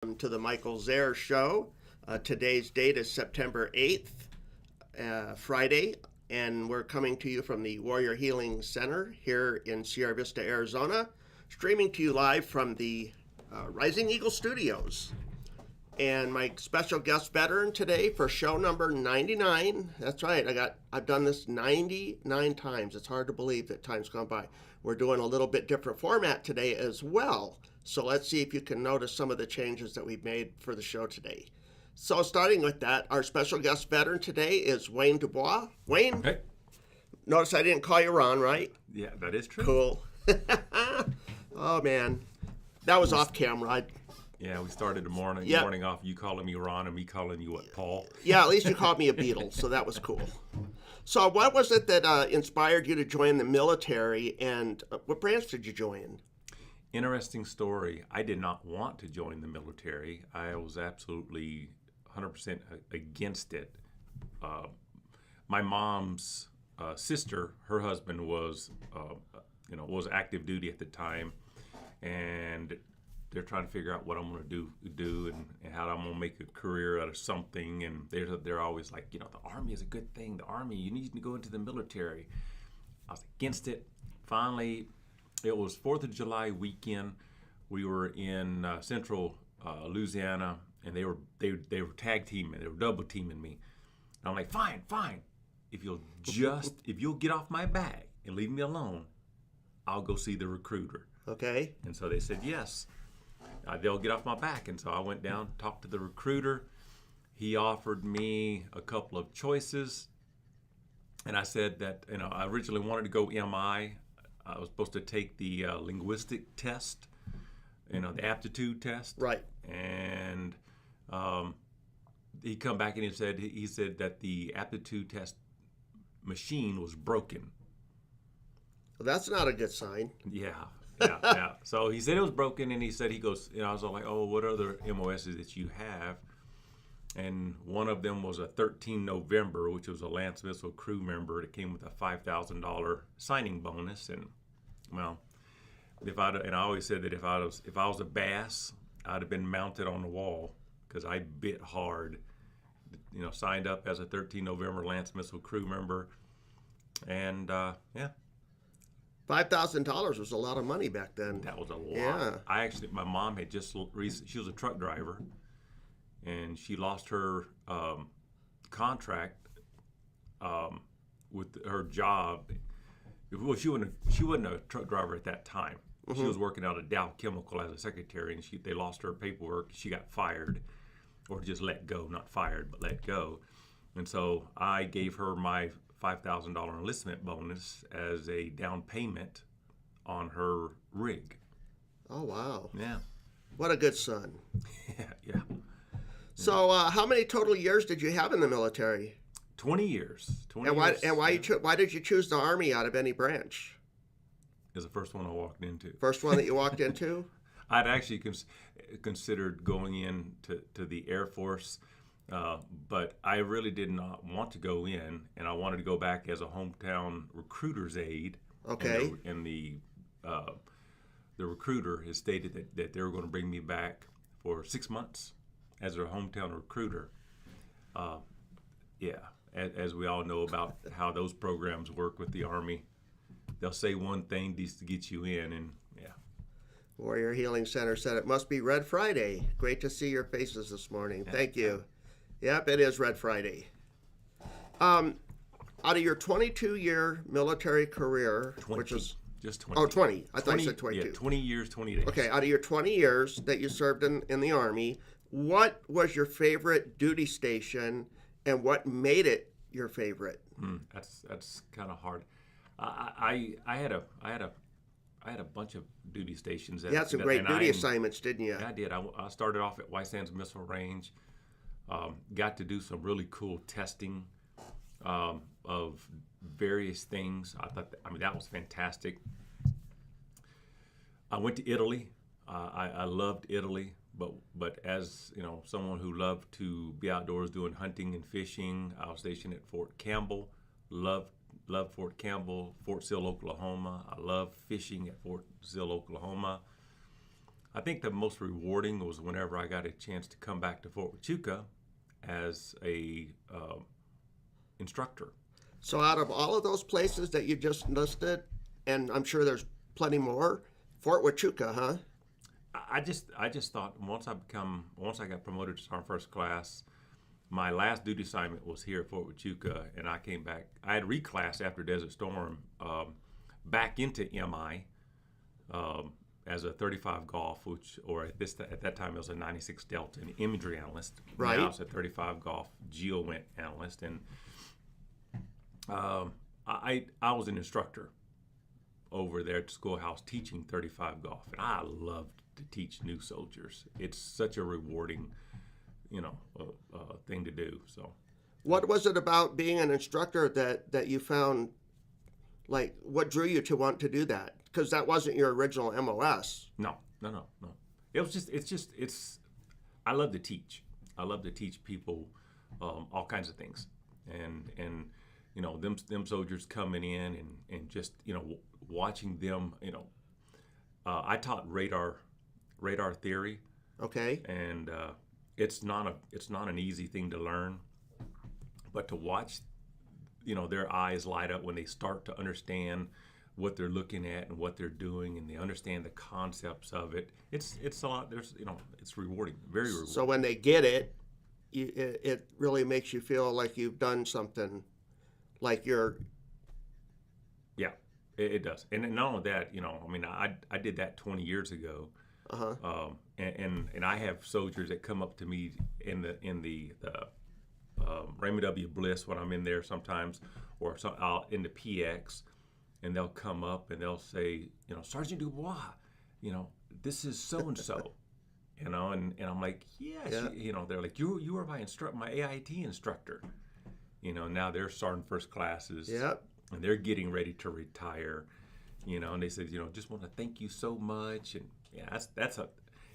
To the Michael Zehr Show. Today's date is September 8th, Friday, and we're coming to you from the Warrior Healing Center here in Sierra Vista, Arizona, streaming to you live from the Rising Eagle Studios. And my special guest veteran today for show number 99. That's right, I've done this 99 times. It's hard to believe that time's gone by. We're doing a little bit different format today as well. So let's see if you can notice some of the changes that we've made for the show today. So starting with that, our special guest veteran today is Wayne Dubois. Wayne, Hey. Notice I didn't call you Ron, right? Yeah, that is true. Cool. Oh man, that was off camera. Yeah, we started the morning off you calling me Ron and me calling you what, Paul? Yeah, at least you called me a Beatle, so that was cool. So what was it that inspired you to join the military, and what branch did you join? Interesting story. I did not want to join the military. I was absolutely 100% against it. My mom's sister, her husband was active duty at the time, and they're trying to figure out what I'm going to do and how I'm going to make a career out of something. And they're always like, the Army is a good thing. The Army, you need to go into the military. I was against it. Finally, it was 4th of July weekend. We were in central Louisiana, and they were tag teaming. They were double teaming me. And I'm like, fine. If you'll get off my back and leave me alone, I'll go see the recruiter. Okay. And so they said yes. They'll get off my back. And so I went down, talked to the recruiter. He offered me a couple of choices, and I said that I originally wanted to go MI. I was supposed to take the linguistic test, the aptitude test. Right. And he come back and he said that the aptitude test machine was broken. Well, that's not a good sign. Yeah. So he said it was broken, and he goes, I was all like, oh, what other MOSs that you have? And one of them was a 13 November, which was a Lance Missile crew member. It came with a $5,000 signing bonus. And well, I always said that if I was a bass, I'd have been mounted on the wall because I bit hard. Signed up as a 13 November Lance Missile crew member, and $5,000 was a lot of money back then. That was a lot. Yeah. My mom had just she was a truck driver, and she lost her contract with her job. Well, she wasn't a truck driver at that time. Mm-hmm. She was working out at Dow Chemical as a secretary, and they lost her paperwork. She got fired, or just let go, not fired, but let go. And so I gave her my $5,000 enlistment bonus as a down payment on her rig. Oh, wow. Yeah. What a good son. Yeah. So how many total years did you have in the military? 20 years. Why did you choose the Army out of any branch? Is the first one I walked into. First one that you walked into? I'd actually considered going to the Air Force, but I really did not want to go in, and I wanted to go back as a hometown recruiter's aide. Okay. And the recruiter has stated that they were going to bring me back for 6 months as their hometown recruiter. As we all know about how those programs work with the Army, they'll say one thing just to get you in, and yeah. Warrior Healing Center said it must be Red Friday. Great to see your faces this morning. Thank you. Yep, it is Red Friday. Out of your 22-year military career, 20, which is just 20. Oh, 20. I thought you said 22. Yeah, 20 years, 20 days. Okay, out of your 20 years that you served in the Army, what was your favorite duty station, and what made it your favorite? That's kind of hard. I had a bunch of duty stations. You had some great duty assignments, didn't you? Yeah, I did. I started off at White Sands Missile Range. Got to do some really cool testing of various things. That was fantastic. I went to Italy. I loved Italy, but as someone who loved to be outdoors doing hunting and fishing, I was stationed at Fort Campbell. Loved Fort Campbell, Fort Sill, Oklahoma. I love fishing at Fort Sill, Oklahoma. I think the most rewarding was whenever I got a chance to come back to Fort Huachuca as a instructor. So out of all of those places that you just listed, and I'm sure there's plenty more, Fort Huachuca, huh? I just thought once I got promoted to Sergeant First Class, my last duty assignment was here at Fort Huachuca, and I came back. I had reclassed after Desert Storm back into MI as a 35 Golf, at that time it was a 96 Delta, an imagery analyst. Right. Now it's a 35 Golf GeoWint analyst, and I was an instructor over there at the schoolhouse teaching 35 Golf, and I loved to teach new soldiers. It's such a rewarding, thing to do. So, What was it about being an instructor that you found, like, what drew you to want to do that? Because that wasn't your original MOS. no. I love to teach. I love to teach people all kinds of things, and them soldiers coming in and just watching them. I taught radar theory, Okay. and it's not an easy thing to learn, but to watch their eyes light up when they start to understand what they're looking at and what they're doing, and they understand the concepts of it. It's a lot. It's rewarding, very rewarding. So when they get it, it really makes you feel like you've done something, like you're. Yeah, it does. And not only that, I did that 20 years ago. Uh-huh. And I have soldiers that come up to me in the Raymond W. Bliss when I'm in there sometimes, or in the PX, and they'll come up and they'll say, Sergeant Dubois, this is so and so, and I'm like, yes, Yeah. they're like, you were my AIT instructor, now they're Sergeant First Classes, Yep. and they're getting ready to retire, and they said, just want to thank you so much, and yeah,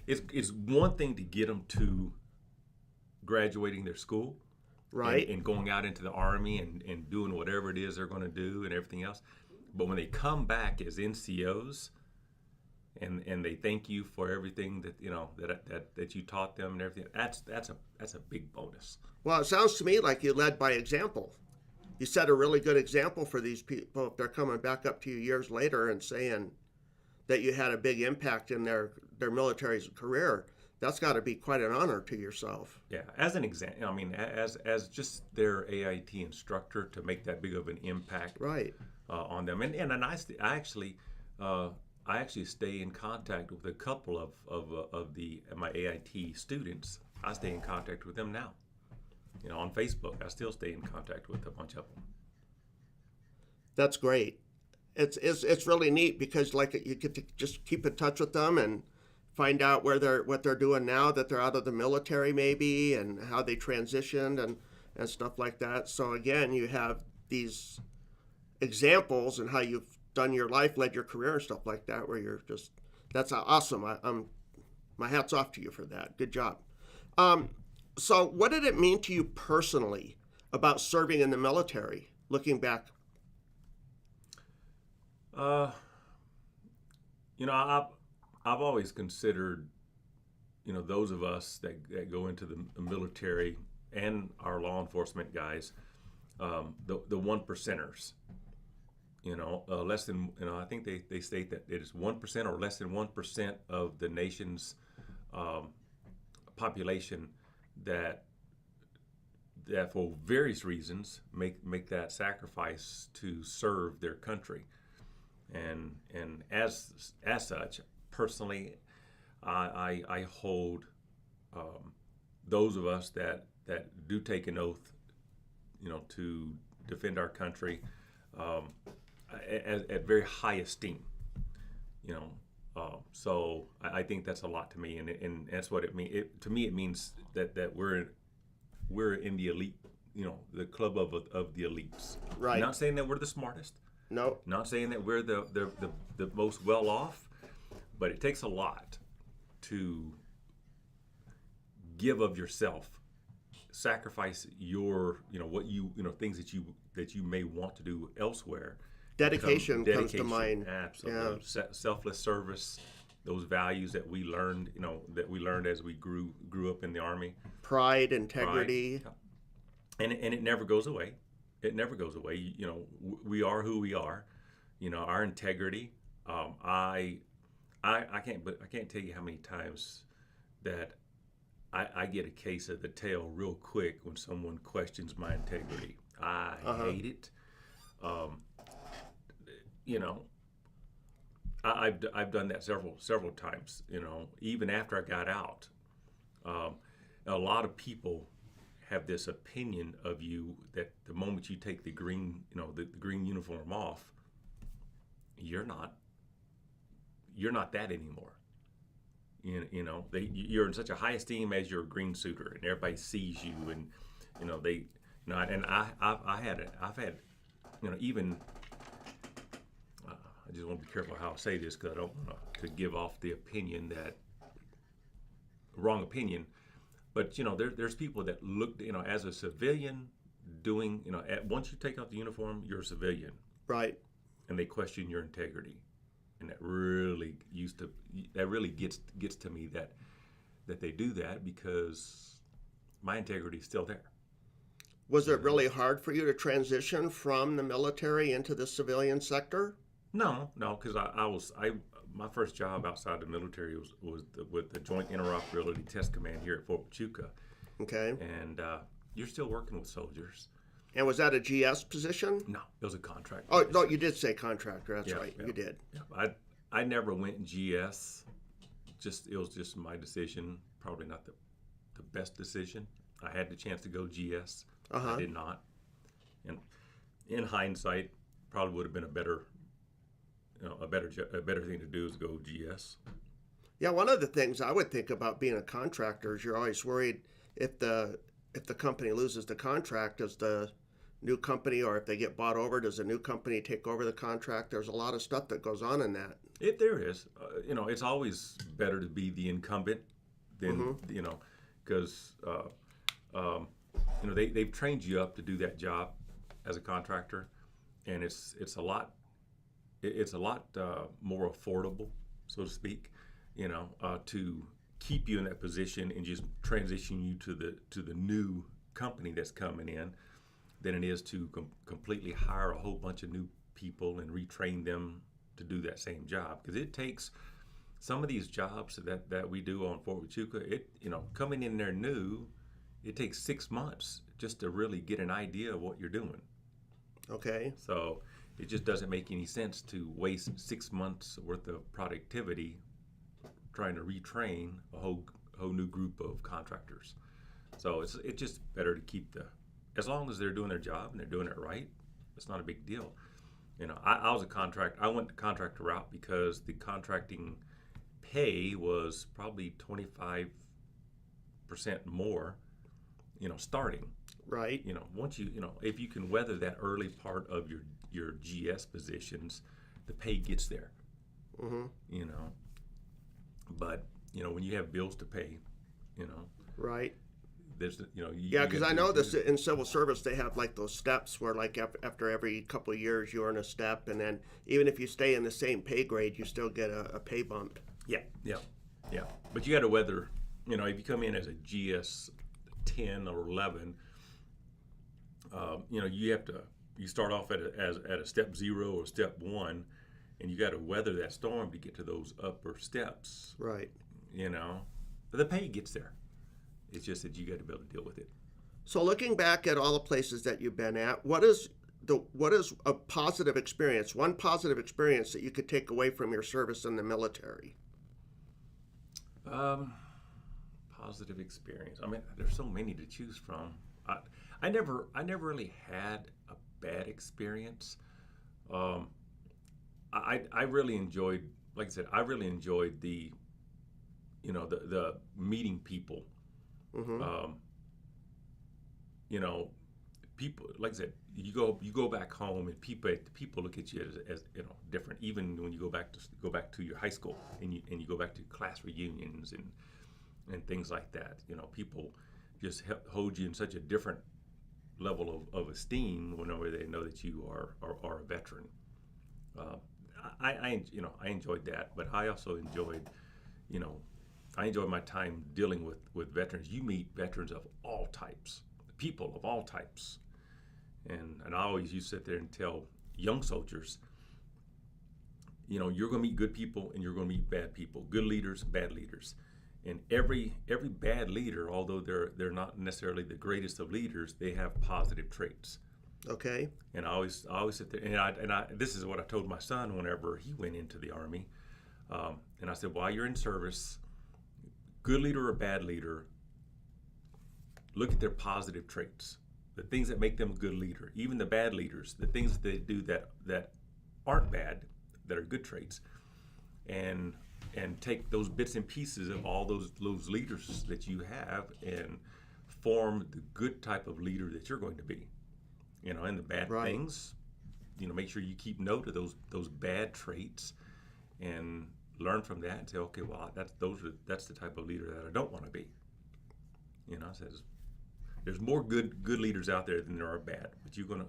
it's one thing to get them to graduating their school, Right. and going out into the Army and doing whatever it is they're going to do and everything else. But when they come back as NCOs and they thank you for everything that you taught them and everything, that's a big bonus. Well, it sounds to me like you led by example. You set a really good example for these people if they're coming back up to you years later and saying that you had a big impact in their military career. That's got to be quite an honor to yourself. Yeah, as an example, as just their AIT instructor, to make that big of an impact, Right. On them, and I actually stay in contact with a couple of my AIT students. I stay in contact with them now. On Facebook, I still stay in contact with a bunch of them. That's great. It's really neat because like you get to just keep in touch with them and find out what they're doing now that they're out of the military maybe, and how they transitioned and stuff like that. So again, you have these examples and how you've done your life, led your career and stuff like that, where you're just, that's awesome. My hat's off to you for that. Good job. So what did it mean to you personally about serving in the military, looking back? I've always considered, those of us that go into the military and our law enforcement guys, the one percenters. Less than, I think they state that it is 1% or less than 1% of the nation's population that for various reasons make that sacrifice to serve their country. And as such, personally, I hold those of us that do take an oath, to defend our country, at very high esteem. So I think that's a lot to me, and that's what it means. To me, it means that we're in the elite, the club of the elites. Right. Not saying that we're the smartest. No. Not saying that we're the most well off, but it takes a lot to give of yourself, sacrifice your, things that you may want to do elsewhere. Dedication comes to mind. Absolutely. Yeah. Selfless service, those values that we learned, as we grew up in the Army. Pride, integrity. Pride. And it never goes away. It never goes away. We are who we are. Our integrity. I can't tell you how many times that I get a case of the tail real quick when someone questions my integrity. I hate it. I've done that several times. Even after I got out, a lot of people have this opinion of you that the moment you take the green, the green uniform off, you're not that anymore. You're in such a high esteem as your green suitor, and everybody sees you, and I've had even. I just want to be careful how I say this because I don't want to give off the opinion wrong opinion. But there's people that look, as a civilian doing, once you take off the uniform, you're a civilian, right? And they question your integrity, and that really gets to me that they do that because my integrity is still there. Was it really hard for you to transition from the military into the civilian sector? No, because my first job outside the military was with the Joint Interoperability Test Command here at Fort Huachuca. Okay. And you're still working with soldiers. And was that a GS position? No, it was a contract. Oh, no, you did say contractor. That's right. Yeah. You did. Yeah. I never went GS. It was just my decision. Probably not the best decision. I had the chance to go GS. I did not. And in hindsight, probably would have been a better thing to do is go GS. Yeah, one of the things I would think about being a contractor is you're always worried if the company loses the contract, does the new company, or if they get bought over, does the new company take over the contract? There's a lot of stuff that goes on in that. If there is, it's always better to be the incumbent than because they've trained you up to do that job as a contractor, and it's a lot more affordable, so to speak, to keep you in that position and just transition you to the new company that's coming in than it is to completely hire a whole bunch of new people and retrain them to do that same job. Because it takes some of these jobs that we do on Fort Huachuca, coming in there new, it takes 6 months just to really get an idea of what you're doing. Okay. So it just doesn't make any sense to waste 6 months worth of productivity trying to retrain a whole new group of contractors. So it's just better to keep as long as they're doing their job and they're doing it right, it's not a big deal. I was a contractor. I went the contractor route because the contracting pay was probably 25% more, starting. Right. Once if you can weather that early part of your GS positions, the pay gets there. Mm-hmm. But when you have bills to pay, right. There's because I know this in civil service they have like those steps where like after every couple of years you earn a step, and then even if you stay in the same pay grade, you still get a pay bump. Yeah. But you got to weather. If you come in as a GS 10 or 11. You start off at a step 0 or step 1, and you got to weather that storm to get to those upper steps. Right. But the pay gets there. It's just that you got to be able to deal with it. So looking back at all the places that you've been at, what is a positive experience, one positive experience that you could take away from your service in the military? Positive experience. I mean, there's so many to choose from. I never really had a bad experience. I really enjoyed, like I said, the meeting people. Mm-hmm. People, like I said, you go back home and people look at you as different. Even when you go back to your high school and you go back to class reunions and things like that. People just hold you in such a different level of esteem whenever they know that you are a veteran. I enjoyed that, but I also enjoyed, you know, I enjoyed my time dealing with veterans. You meet veterans of all types, people of all types, and I always used to sit there and tell young soldiers, you're going to meet good people and you're going to meet bad people, good leaders, bad leaders. And every bad leader, although they're not necessarily the greatest of leaders, they have positive traits. Okay. And I always sit there, and I this is what I told my son whenever he went into the Army. And I said, while you're in service, good leader or bad leader, look at their positive traits, the things that make them a good leader. Even the bad leaders, the things that they do that aren't bad, that are good traits, and take those bits and pieces of all those leaders that you have and form the good type of leader that you're going to be. And the bad Right. things, make sure you keep note of those bad traits and learn from that and say, okay, well, that's the type of leader that I don't want to be. I says there's more good leaders out there than there are bad. But you're gonna,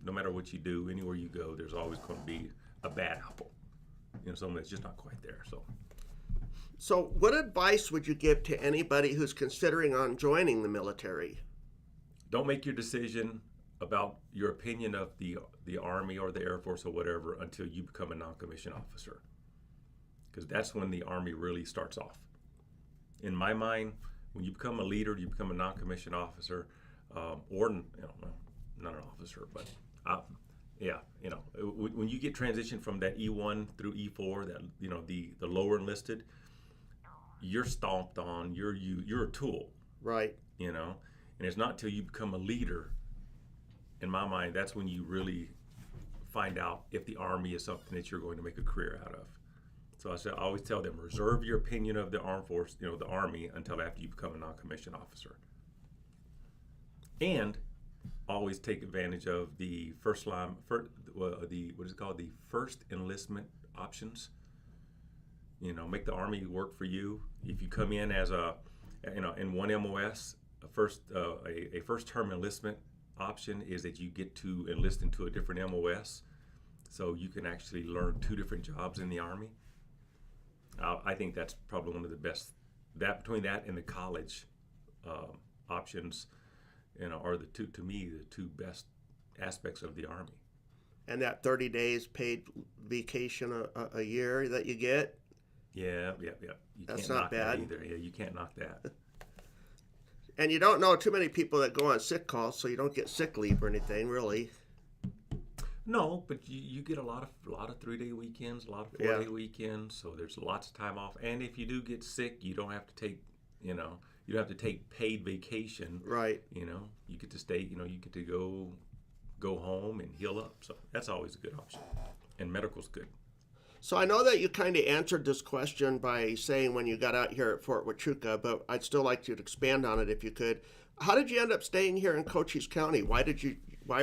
no matter what you do, anywhere you go, there's always going to be a bad apple. Someone that's just not quite there. So what advice would you give to anybody who's considering on joining the military? Don't make your decision about your opinion of the Army or the Air Force or whatever until you become a non-commissioned officer, because that's when the Army really starts off. In my mind, when you become a leader, you become a non-commissioned officer, or not an officer, but when you get transitioned from that E1 through E4, that the lower enlisted, you're stomped on. You're a tool, Right. and it's not till you become a leader. In my mind, that's when you really find out if the Army is something that you're going to make a career out of. So I always tell them, reserve your opinion of the armed force, the Army, until after you become a non-commissioned officer. And always take advantage of the first enlistment options. Make the Army work for you. If you come in as in one MOS, a first term enlistment option is that you get to enlist into a different MOS, so you can actually learn two different jobs in the Army. I think that's probably one of the best. That between that and the college options, are the two best aspects of the Army. And that 30 days paid vacation a year that you get? Yeah. You That's can't not knock bad. that either. Yeah, you can't knock that. And you don't know too many people that go on sick calls, so you don't get sick leave or anything, really. No, but you get a lot of 3-day weekends, a lot of 4-day weekends. So there's lots of time off. And if you do get sick, you don't have to take you don't have to take paid vacation. Right. You get to stay. You get to go home and heal up. So that's always a good option. And medical's good. So I know that you kind of answered this question by saying when you got out here at Fort Huachuca, but I'd still like you to expand on it if you could. How did you end up staying here in Cochise County? Why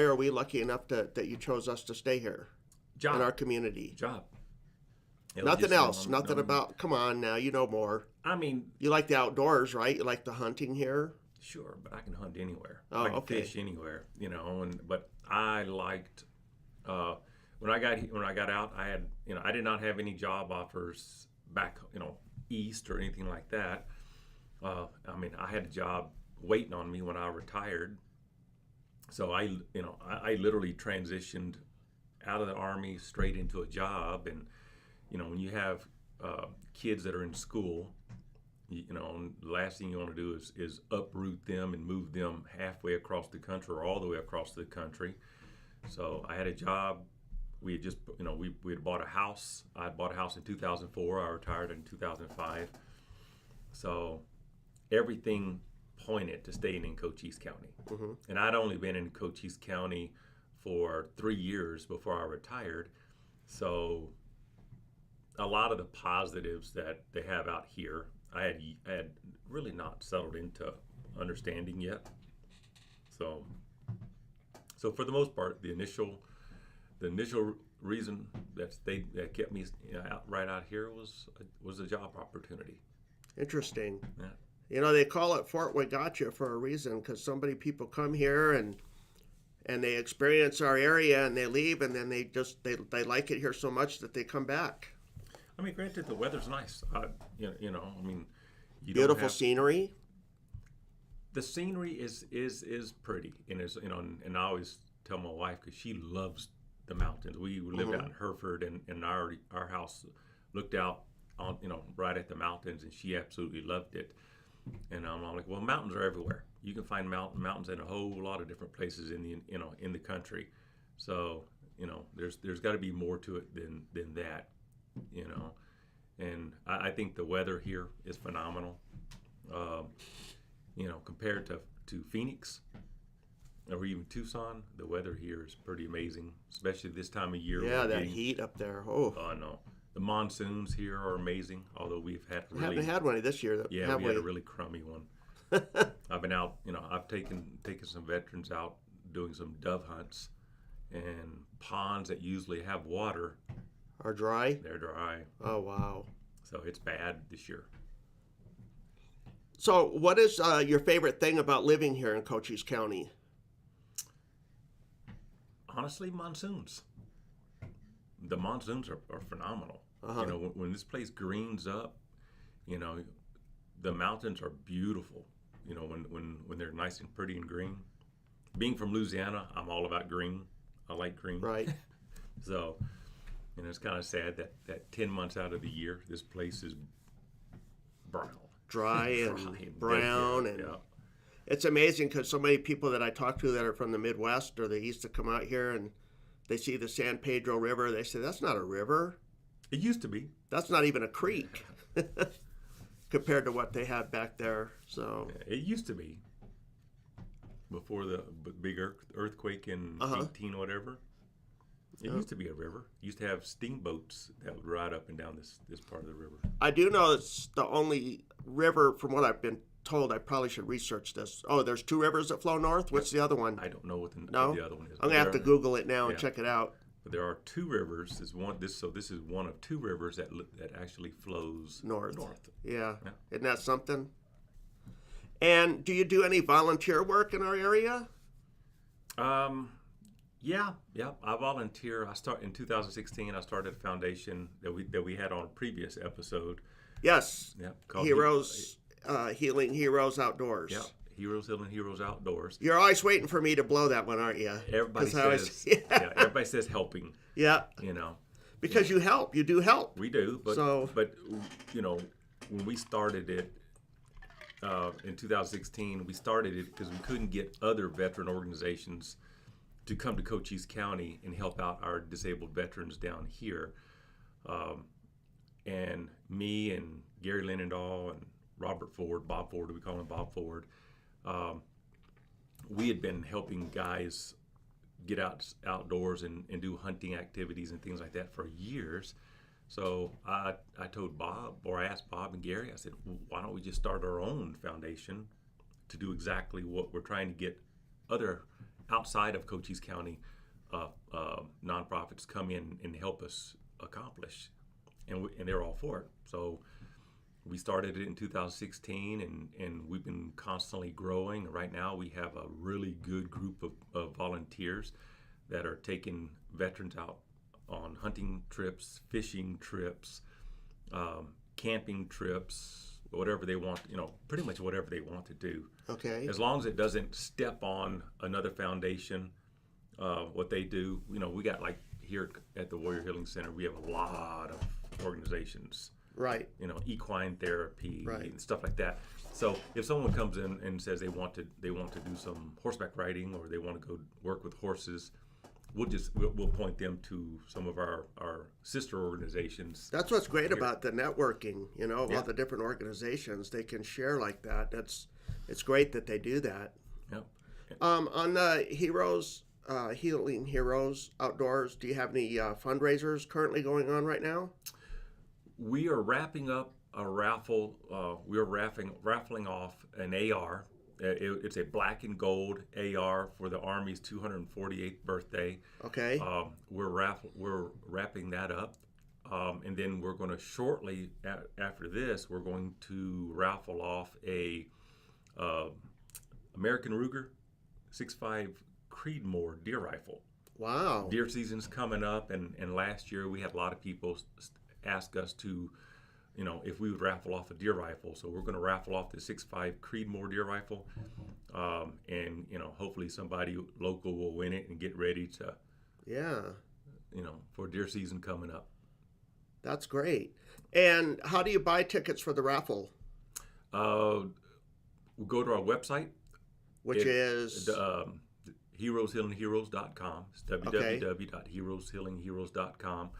are we lucky enough that you chose us to stay here Job. in our community? Job. Nothing else. Nothing about, come on now, you know more. I mean, You like the outdoors, right? You like the hunting here? sure, but I can hunt anywhere. Oh, I can okay. fish anywhere, but I liked when I got out, I did not have any job offers back, east or anything like that. I had a job waiting on me when I retired. So I literally transitioned out of the Army straight into a job. And, when you have kids that are in school, the last thing you want to do is uproot them and move them halfway across the country or all the way across the country. So I had a job. We had just, we had bought a house. I had bought a house in 2004. I retired in 2005. So everything pointed to staying in Cochise County. Mm-hmm. And I'd only been in Cochise County for 3 years before I retired. So a lot of the positives that they have out here, I had really not settled into understanding yet. So for the most part, the initial reason that kept me right out here was a job opportunity. Interesting. Yeah. They call it Fort Wagatcha for a reason, because people come here and and they experience our area and they leave, and then they like it here so much that they come back. I mean, granted, the weather's nice. I mean, you don't Beautiful have, scenery. the scenery is pretty, and and I always tell my wife because she loves the mountains. We lived out in Hereford, and our house looked out on right at the mountains, and she absolutely loved it. And I'm like, well, mountains are everywhere. You can find mountains in a whole lot of different places in the country. So there's got to be more to it than that. And I think the weather here is phenomenal. Compared to Phoenix or even Tucson, the weather here is pretty amazing, especially this time of year. Yeah, that heat up there. Oh, no. The monsoons here are amazing, although we've had haven't had one this year. We had a really crummy one. I've been out, I've taken some veterans out doing some dove hunts, and ponds that usually have water are dry. They're dry. Oh, wow. So it's bad this year. So what is your favorite thing about living here in Cochise County? Honestly, monsoons. The monsoons are phenomenal. Uh-huh. When this place greens up, the mountains are beautiful. When they're nice and pretty and green. Being from Louisiana, I'm all about green. I like green. Right. So, it's kind of sad that 10 months out of the year, this place is brown. Dry and brown. And yeah. It's amazing because so many people that I talk to that are from the Midwest or they used to come out here and they see the San Pedro River. They say, that's not a river. It used to be. That's not even a creek compared to what they had back there. So it used to be before the big earthquake in 18 whatever. It used to be a river. It used to have steamboats that would ride up and down this part of the river. I do know it's the only river, from what I've been told. I probably should research this. Oh, there's two rivers that flow north? What's the other one? I don't know what the other one is. I'm going to have to Google it now and check it out. But there are two rivers. This is one of two rivers that actually flows north. Yeah. Isn't that something? And do you do any volunteer work in our area? Yeah. I volunteer. In 2016. I started a foundation that we had on a previous episode. Yes. Yeah. Called Healing Heroes Outdoors. Yeah. Heroes Healing Heroes Outdoors. You're always waiting for me to blow that one, aren't you? Everybody says. Everybody says helping. Yeah. Because you help. You do help. We do. But when we started it in 2016, we started it because we couldn't get other veteran organizations to come to Cochise County and help out our disabled veterans down here. And me and Gary Linendahl and Bob Ford, we call him Bob Ford, we had been helping guys get outdoors and do hunting activities and things like that for years. So I asked Bob and Gary, I said, well, why don't we just start our own foundation to do exactly what we're trying to get other outside of Cochise County nonprofits come in and help us accomplish, and they're all for it. So we started it in 2016, and we've been constantly growing. Right now, we have a really good group of volunteers that are taking veterans out on hunting trips, fishing trips, camping trips, whatever they want, pretty much whatever they want to do. Okay. As long as it doesn't step on another foundation, what they do, we got like here at the Warrior Healing Center, we have a lot of organizations. Right. Equine therapy Right. and stuff like that. So if someone comes in and says they want to do some horseback riding or they want to go work with horses, we'll point them to some of our sister organizations. That's what's great about the networking, all the different organizations. They can share like that. It's great that they do that. Yeah. On the Healing Heroes Outdoors, do you have any fundraisers currently going on right now? We are wrapping up a raffle. We are raffling off an AR. It's a black and gold AR for the Army's 248th birthday. Okay. We're wrapping that up, and then we're going to shortly after this, we're going to raffle off a American Ruger 6.5 Creedmoor deer rifle. Wow. Deer season's coming up, and last year we had a lot of people ask us to, if we would raffle off a deer rifle. So we're going to raffle off the 6.5 Creedmoor deer rifle, and hopefully somebody local will win it and get ready to, for deer season coming up. That's great. And how do you buy tickets for the raffle? We'll go to our website, which is heroeshillingheroes.com. It's www.heroeshillingheroes.com.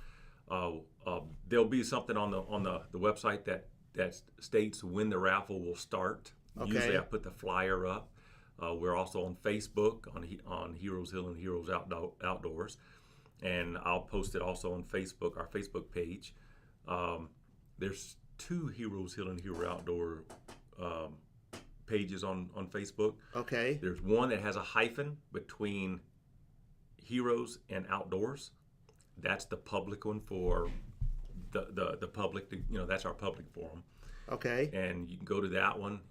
There'll be something on the website that states when the raffle will start. Okay. Usually I put the flyer up. We're also on Facebook on Heroes Hill and Heroes Outdoors, and I'll post it also on Facebook, our Facebook page. There's 2 Heroes Hill and Hero Outdoor pages on Facebook. Okay. There's one that has a hyphen between Heroes and Outdoors. That's the public one for the public. That's our public forum. Okay. And you can go to that one.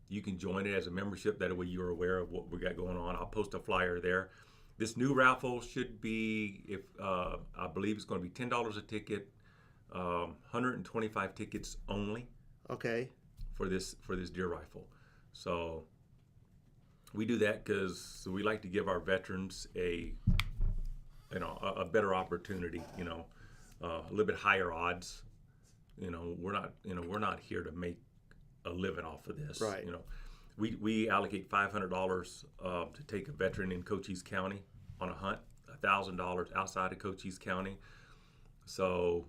You can join it as a membership. That way you're aware of what we got going on. I'll post a flyer there. This new raffle should be, I believe it's going to be $10 a ticket, 125 tickets only. Okay. For this deer rifle. So we do that because we like to give our veterans a better opportunity, a little bit higher odds. We're not here to make a living off of this. Right. We allocate $500 to take a veteran in Cochise County on a hunt, $1,000 outside of Cochise County. So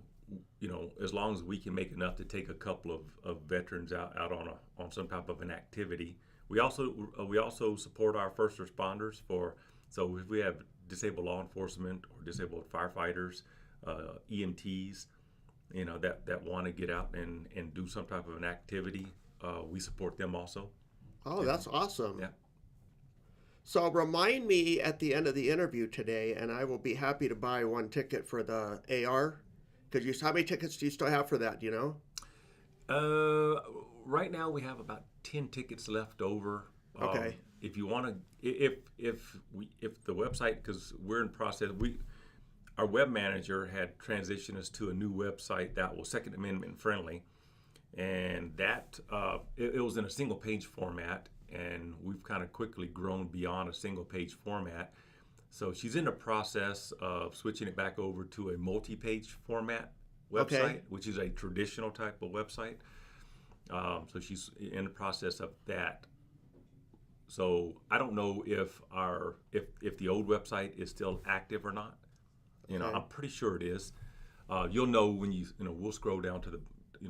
as long as we can make enough to take a couple of veterans out on some type of an activity. We also support our first responders so if we have disabled law enforcement or disabled firefighters, EMTs, that want to get out and do some type of an activity, we support them also. Oh, that's awesome. Yeah. So remind me at the end of the interview today, and I will be happy to buy one ticket for the AR. Because how many tickets do you still have for that? Do you know? Right now we have about 10 tickets left over. Okay. If you want to, if the website, because we're in process, our web manager had transitioned us to a new website that was Second Amendment friendly, and that it was in a single page format, and we've kind of quickly grown beyond a single page format. So she's in the process of switching it back over to a multi-page format website, which is a traditional type of website. So she's in the process of that. So I don't know if the old website is still active or not. I'm pretty sure it is. You'll know when we'll scroll down to the,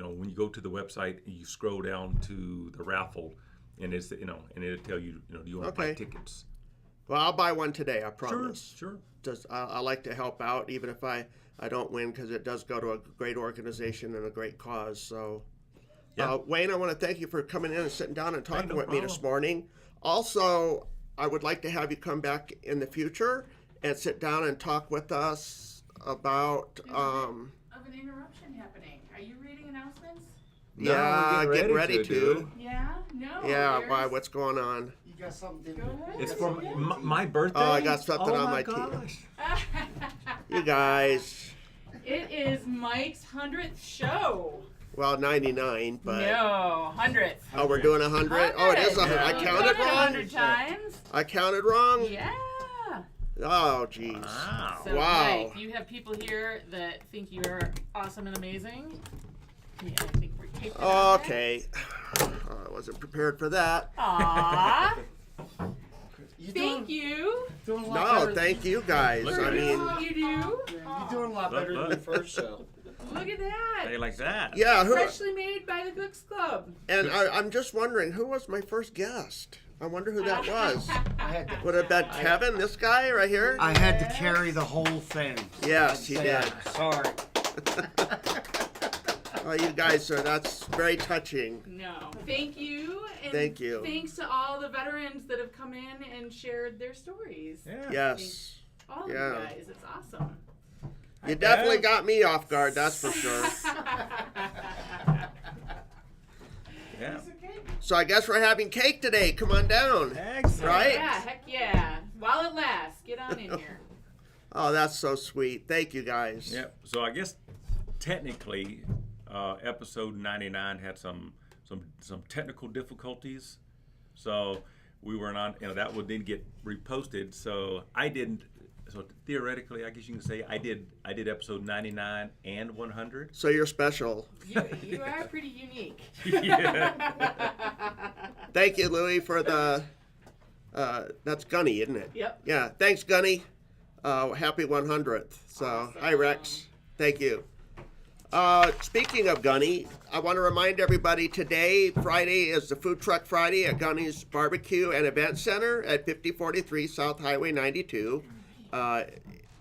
when you go to the website and you scroll down to the raffle, and it's and it'll tell you, do you want to buy tickets? Well, I'll buy one today, I promise. Sure. Just I like to help out, even if I don't win, because it does go to a great organization and a great cause. So, Wayne, I want to thank you for coming in and sitting down and talking with me this morning. Also, I would like to have you come back in the future and sit down and talk with us about... of an interruption happening. Are you reading announcements? Yeah, getting ready to. Yeah? No. Yeah, why? What's going on? You got something? Go ahead. It's for my birthday. Oh, I got something on my gosh. You guys. It is Mike's 100th show. Well, 99, but... No, 100th. Oh, we're doing 100? Oh, it is 100. I You've counted done it wrong? 100 times. I counted wrong? Yeah. Oh, jeez. Wow. So, Wow. Mike, you have people here that think you're awesome and amazing. Yeah, I think we're taped it out there. Okay. I wasn't prepared for that. Aw. You're Thank you doing a lot No, better. thank you guys. for I doing mean, what you do. You're doing a lot better than the first show. Look at that. Hey, like that. yeah, Freshly made by the Cooks Club. and I'm just wondering, who was my first guest? I wonder who that was. I had to, Would it have been Kevin, this guy right here? I had to carry the whole thing. Yes, he did. Sorry. Oh, you guys, that's very touching. No. Thank you. And Thank you. Thanks to all the veterans that have come in and shared their stories. Yeah. Yes. All Yeah. of you guys. It's awesome. You definitely got me off guard, that's for sure. Yeah. It's okay. So I guess we're having cake today. Come on down. Excellent. Right? Yeah, heck yeah. While it lasts, get on in here. Oh, that's so sweet. Thank you, guys. Yep. So I guess technically, episode 99 had some technical difficulties. So we were not, that would then get reposted. So I didn't. So theoretically, I guess you can say I did episode 99 and 100. So you're special. You are pretty unique. Yeah. Thank you, Louie, for the. That's Gunny, isn't it? Yep. Yeah. Thanks, Gunny. Happy 100th. So, Awesome. Hi, Rex. Thank you. Speaking of Gunny, I want to remind everybody today, Friday, is the Food Truck Friday at Gunny's Barbecue and Event Center at 5043 South Highway 92.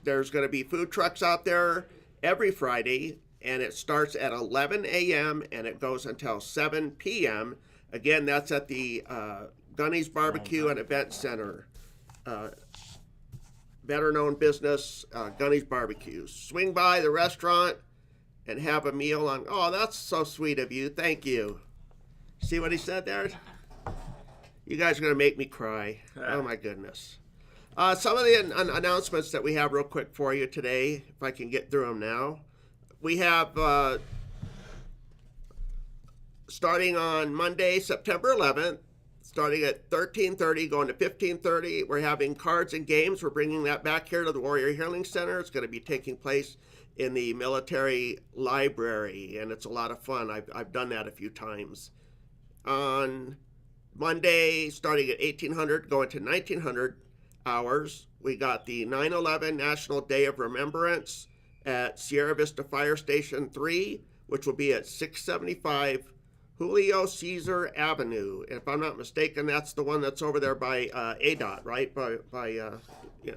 There's going to be food trucks out there every Friday, and it starts at 11 a.m. and it goes until 7 p.m. Again, that's at the Gunny's Barbecue and Event Center. Better known business, Gunny's Barbecue. Swing by the restaurant and have a meal on. Oh, that's so sweet of you. Thank you. See what he said there? You guys are going to make me cry. Oh, my goodness. Some of the announcements that we have real quick for you today, if I can get through them now. We have, starting on Monday, September 11th, starting at 13:30, going to 15:30, we're having cards and games. We're bringing that back here to the Warrior Healing Center. It's going to be taking place in the military library, and it's a lot of fun. I've done that a few times. On Monday, starting at 1800, going to 1900 hours, we got the 9/11 National Day of Remembrance at Sierra Vista Fire Station 3, which will be at 675 Julio Cesar Avenue. If I'm not mistaken, that's the one that's over there by ADOT, right? Yeah.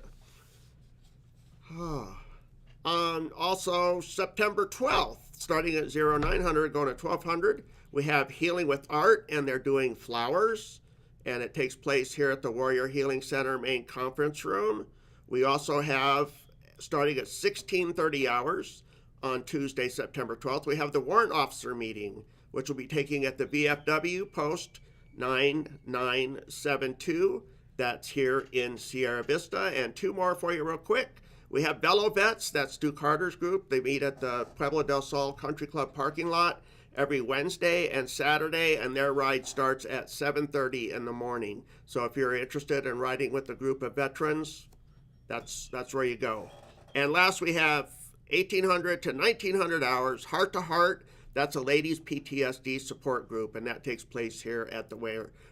Also, September 12th, starting at 0900, going to 1200, we have Healing with Art, and they're doing flowers, and it takes place here at the Warrior Healing Center main conference room. We also have, starting at 16:30 hours on Tuesday, September 12th, we have the Warrant Officer meeting, which will be taking at the VFW Post 9972. That's here in Sierra Vista. And two more for you real quick. We have Bellow Vets, that's Stu Carter's group. They meet at the Pueblo del Sol Country Club parking lot every Wednesday and Saturday, and their ride starts at 7:30 in the morning. So if you're interested in riding with a group of veterans, that's where you go. And last, we have 1800 to 1900 hours, Heart to Heart. That's a ladies' PTSD support group, and that takes place here at the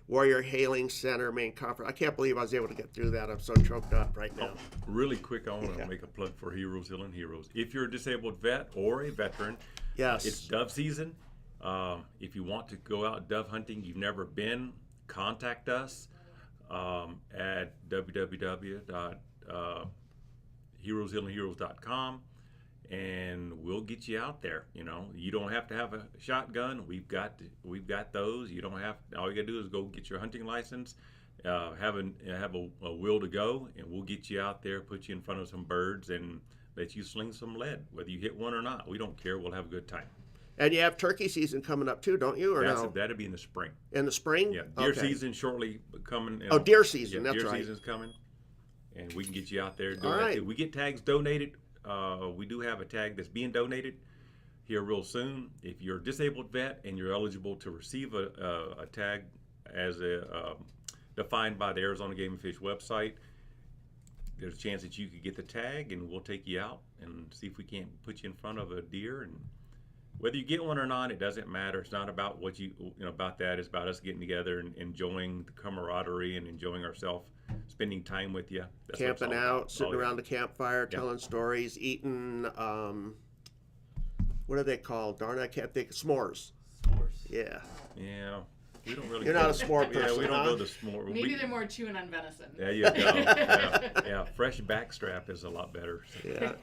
Warrior Healing Center main conference. I can't believe I was able to get through that. I'm so choked up right now. Really quick, I want to make a plug for Heroes Healing Heroes. If you're a disabled vet or a veteran, Yes. it's dove season. If you want to go out dove hunting, you've never been, contact us at www.heroeshealingheroes.com. And we'll get you out there. You don't have to have a shotgun. We've got those. You don't have. All you gotta do is go get your hunting license, have a will to go, and we'll get you out there, put you in front of some birds, and let you sling some lead. Whether you hit one or not, we don't care. We'll have a good time. And you have turkey season coming up too, don't you? Or no? That'll be in the spring. In the spring? Yeah, deer Okay. season shortly coming. Oh, deer season. Yeah, That's deer right. season's coming, and we can get you out there doing All that right. too. We get tags donated. We do have a tag that's being donated here real soon. If you're a disabled vet and you're eligible to receive a tag as defined by the Arizona Game and Fish website, there's a chance that you could get the tag, and we'll take you out and see if we can't put you in front of a deer. And whether you get one or not, it doesn't matter. It's not about what about that. It's about us getting together and enjoying the camaraderie and enjoying ourselves, spending time with you. That's what it's Camping all out, about. sitting Oh, yeah. around the campfire, Yeah. telling stories, eating, what are they called? Darn, I can't think. S'mores. Yeah. Yeah, we don't really. You're not a s'more Yeah, person, we don't huh? go to s'more. Maybe they're more chewing on venison. There you go. Yeah, fresh backstrap is a lot better. Yeah.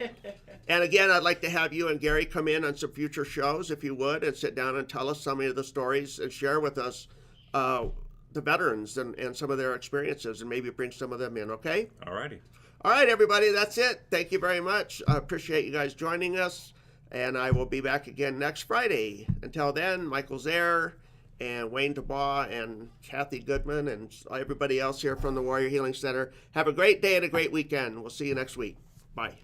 And again, I'd like to have you and Gary come in on some future shows, if you would, and sit down and tell us some of the stories and share with us the veterans and some of their experiences, and maybe bring some of them in, okay? All righty. All right, everybody, that's it. Thank you very much. I appreciate you guys joining us, and I will be back again next Friday. Until then, Michael Zehr and Wayne DeBaugh and Kathy Goodman and everybody else here from the Warrior Healing Center. Have a great day and a great weekend. We'll see you next week. Bye.